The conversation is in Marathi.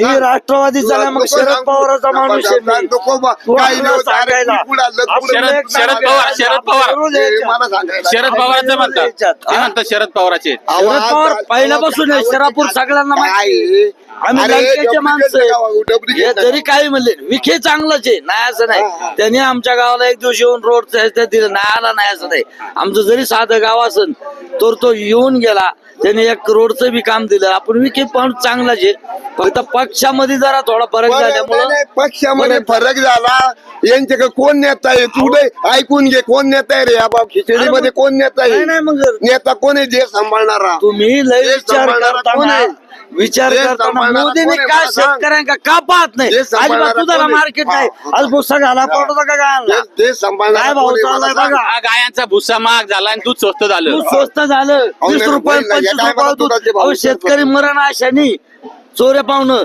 ही राष्ट्रवादीचा नाही, मग शरद पवाराचा माणूस आहे मी. नको बा, तू काही आम्हाला नाही, सांगायला. पुढं आलं, पुढं आपण आलं. एक शरद पवार, शरद पवार. रोज हे यायच्यात. मला सांगायला. शरद पवारांचं म्हणतात याच्यात. ते म्हणतात शरद पवाराचे अहो, शरद पवार पहिल्यापासून आहे, शरापूर सगळ्यांना माहिती आहे. आम्ही अरे, लंकेचे डुप्लिकेट माणसं आहे. गाव, डुप्लिकेट हे जरी काही म्हणले विखे चांगलंच आहे, नाही असं नाही. त्यांनी आमच्या गावाला एक दिवस येऊन रोड दिलं, नाही आला नाही असं नाही. आमचं जरी साधं गाव असेल तर तो येऊन गेला, त्याने एक रोडचं बी काम दिलं. आपण विखे पण चांगलाच आहे, फक्त पक्षामध्ये जरा थोडा फरक झाल्यामुळं नाही, पक्षामध्ये फरक झाला. यांच्याकडे कोण नेता आहे पुढे ऐकून घे, कोण नेता आहे रे या बाब खिचडीमध्ये कोण नेता नाही आहे? नाही, मग नेता कोण आहे जे सांभाळणारा? तुम्ही लय हे विचार सांभाळणारा कोण करताना आहे? विचार हे करताना सांभाळणारा मोदीने कोण आहे का मला सांग? शेतकऱ्यांका का पाहत नाही? हे सांभाळणारा अजिबात तुझा कोण आहे? मार्केट नाही. हा. आज भुस्सा घाला पडतो का गायला? ते सांभाळणारा काय भाव कोण आहे मला चाललाय सांग? बघा. हा गायांचा भुस्सा महाग झाला आणि दूध स्वस्त झालं. दूध स्वस्त झालं, 20 रुपये महिला, 25 या काय रुपये मला दूध. दुधाचे भाव अहो, शेतकरी मरण आशानी चोऱ्या पाहुणं